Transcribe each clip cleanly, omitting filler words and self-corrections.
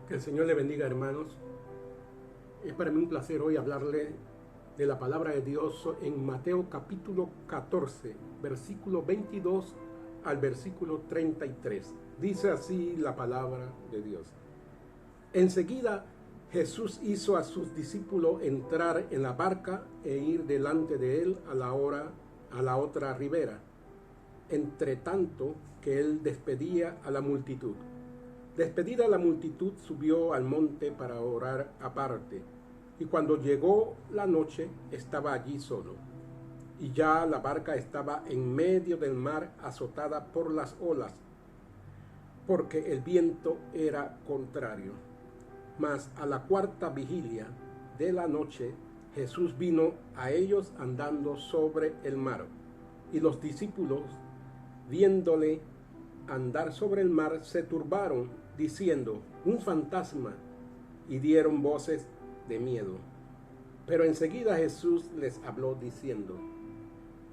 Que el Señor le bendiga, hermanos. Es para mí un placer hoy hablarle de la palabra de Dios en Mateo capítulo 14, versículo 22 al versículo 33. Dice así la palabra de Dios. Enseguida Jesús hizo a sus discípulos entrar en la barca e ir delante de él a la otra ribera, entre tanto que él despedía a la multitud. Despedida la multitud, subió al monte para orar aparte, y cuando llegó la noche estaba allí solo. Y ya la barca estaba en medio del mar, azotada por las olas, porque el viento era contrario. Mas a la cuarta vigilia de la noche, Jesús vino a ellos andando sobre el mar, y los discípulos, viéndole andar sobre el mar, se turbaron, diciendo: un fantasma, y dieron voces de miedo. Pero enseguida Jesús les habló diciendo: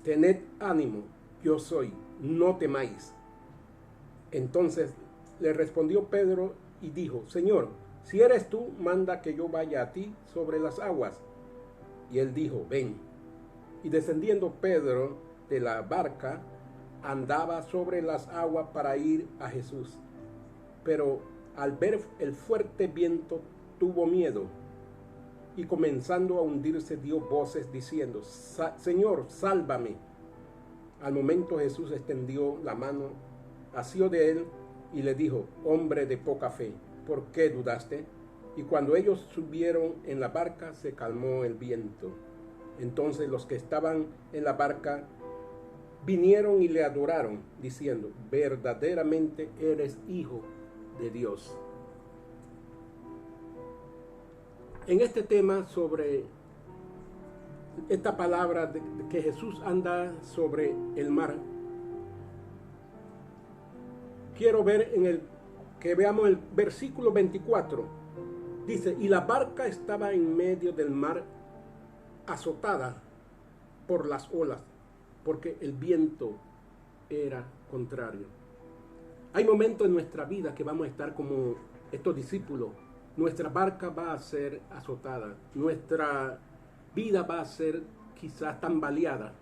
tened ánimo, yo soy, no temáis. Entonces le respondió Pedro y dijo: Señor, si eres tú, manda que yo vaya a ti sobre las aguas. Y él dijo: ven. Y descendiendo Pedro de la barca, andaba sobre las aguas para ir a Jesús. Pero al ver el fuerte viento tuvo miedo, y comenzando a hundirse dio voces diciendo: Señor, sálvame. Al momento Jesús extendió la mano, asió de él y le dijo: hombre de poca fe, ¿por qué dudaste? Y cuando ellos subieron en la barca, se calmó el viento. Entonces los que estaban en la barca vinieron y le adoraron, diciendo: verdaderamente eres hijo de Dios. En este tema sobre esta palabra de que Jesús anda sobre el mar, quiero ver que veamos el versículo 24. Dice: y la barca estaba en medio del mar, azotada por las olas, porque el viento era contrario. Hay momentos en nuestra vida que vamos a estar como estos discípulos. Nuestra barca va a ser azotada, nuestra vida va a ser quizás tambaleada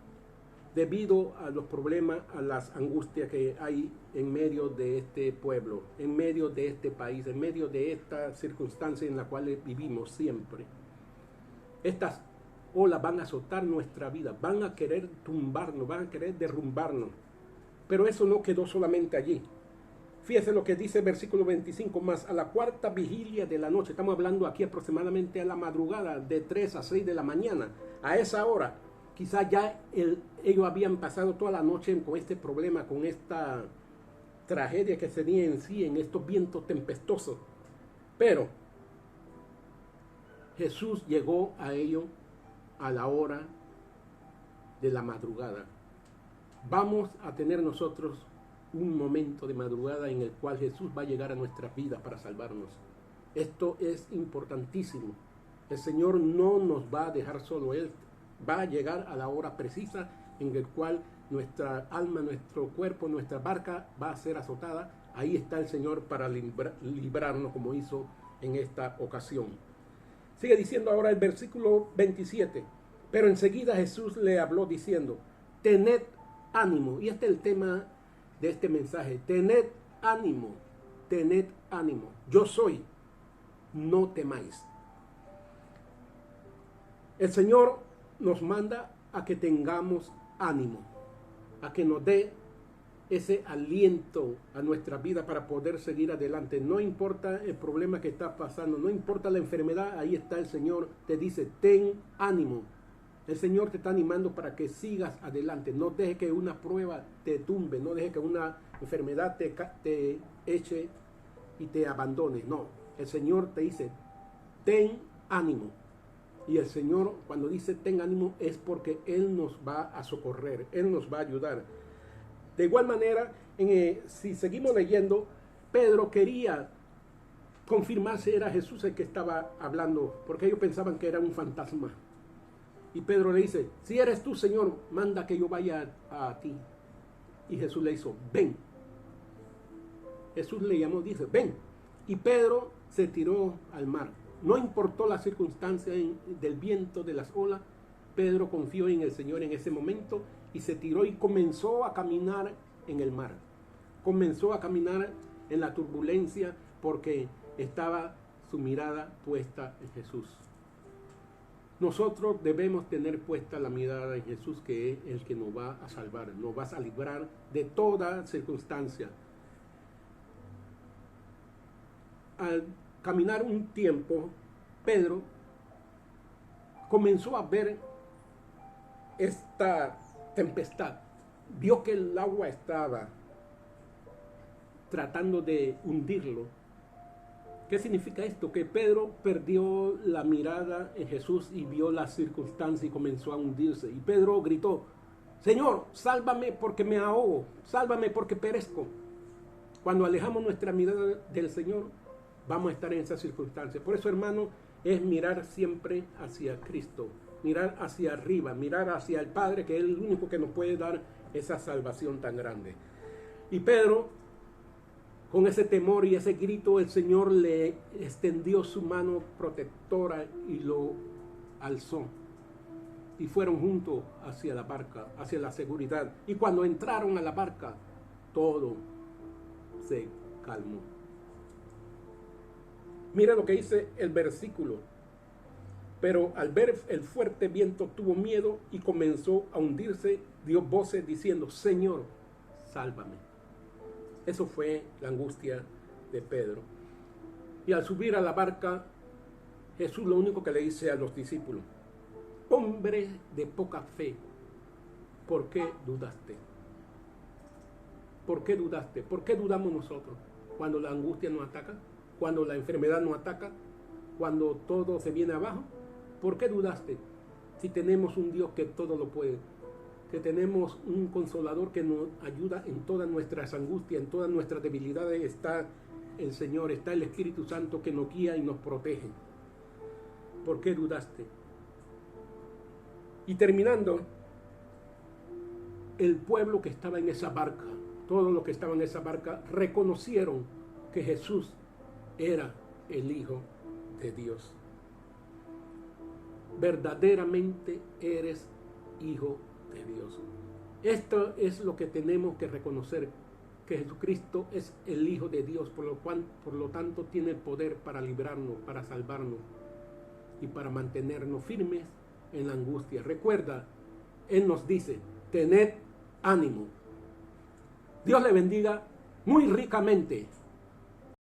debido a los problemas, a las angustias que hay en medio de este pueblo, en medio de este país, en medio de esta circunstancia en la cual vivimos siempre. Estas olas van a azotar nuestra vida, van a querer tumbarnos, van a querer derrumbarnos. Pero eso no quedó solamente allí. Fíjese lo que dice el versículo 25, más a la cuarta vigilia de la noche, estamos hablando aquí aproximadamente a la madrugada, de 3 a 6 de la mañana, a esa hora, quizás ya ellos habían pasado toda la noche con este problema, con esta tragedia que se tenía en sí, en estos vientos tempestuosos. Pero Jesús llegó a ellos a la hora de la madrugada. Vamos a tener nosotros un momento de madrugada en el cual Jesús va a llegar a nuestras vidas para salvarnos. Esto es importantísimo. El Señor no nos va a dejar solo. Él va a llegar a la hora precisa en el cual nuestra alma, nuestro cuerpo, nuestra barca va a ser azotada. Ahí está el Señor para librarnos, como hizo en esta ocasión. Sigue diciendo ahora el versículo 27. Pero enseguida Jesús le habló diciendo: tened ánimo. Y este es el tema de este mensaje: tened ánimo, yo soy, no temáis. El Señor nos manda a que tengamos ánimo, a que nos dé ese aliento a nuestra vida para poder seguir adelante. No importa el problema que está pasando, no importa la enfermedad, ahí está el Señor, te dice: ten ánimo. El Señor te está animando para que sigas adelante. No dejes que una prueba te tumbe. No dejes que una enfermedad te eche y te abandone. No, el Señor te dice: ten ánimo. Y el Señor, cuando dice ten ánimo, es porque Él nos va a socorrer. Él nos va a ayudar. De igual manera, si seguimos leyendo, Pedro quería confirmar si era Jesús el que estaba hablando, porque ellos pensaban que era un fantasma. Y Pedro le dice: si eres tú, Señor, manda que yo vaya a ti. Y Jesús le hizo: ven. Jesús le llamó, dice: ven. Y Pedro se tiró al mar. No importó la circunstancia del viento, de las olas, Pedro confió en el Señor en ese momento y se tiró y comenzó a caminar en el mar. Comenzó a caminar en la turbulencia porque estaba su mirada puesta en Jesús. Nosotros debemos tener puesta la mirada en Jesús, que es el que nos va a salvar, nos va a librar de toda circunstancia. Al caminar un tiempo, Pedro comenzó a ver esta tempestad. Vio que el agua estaba tratando de hundirlo. ¿Qué significa esto? Que Pedro perdió la mirada en Jesús y vio la circunstancia y comenzó a hundirse. Y Pedro gritó: Señor, sálvame porque me ahogo, sálvame porque perezco. Cuando alejamos nuestra mirada del Señor, vamos a estar en esa circunstancia. Por eso, hermano, es mirar siempre hacia Cristo, mirar hacia arriba, mirar hacia el Padre, que es el único que nos puede dar esa salvación tan grande. Y Pedro, con ese temor y ese grito, el Señor le extendió su mano protectora y lo alzó. Y fueron juntos hacia la barca, hacia la seguridad. Y cuando entraron a la barca, todo se calmó. Mira lo que dice el versículo. Pero al ver el fuerte viento tuvo miedo y comenzó a hundirse. Dio voces diciendo: Señor, sálvame. Eso fue la angustia de Pedro. Y al subir a la barca, Jesús lo único que le dice a los discípulos: hombre de poca fe, ¿por qué dudaste? ¿Por qué dudaste? ¿Por qué dudamos nosotros cuando la angustia nos ataca? Cuando la enfermedad nos ataca, cuando todo se viene abajo. ¿Por qué dudaste? Si tenemos un Dios que todo lo puede, que tenemos un consolador que nos ayuda en todas nuestras angustias, en todas nuestras debilidades, está el Señor, está el Espíritu Santo que nos guía y nos protege. ¿Por qué dudaste? Y terminando, el pueblo que estaba en esa barca, todos los que estaban en esa barca, reconocieron que Jesús era el Hijo de Dios. Verdaderamente eres Hijo de Dios. Esto es lo que tenemos que reconocer, que Jesucristo es el Hijo de Dios, por lo tanto tiene el poder para librarnos, para salvarnos y para mantenernos firmes en la angustia. Recuerda, Él nos dice: tened ánimo. Dios le bendiga muy ricamente.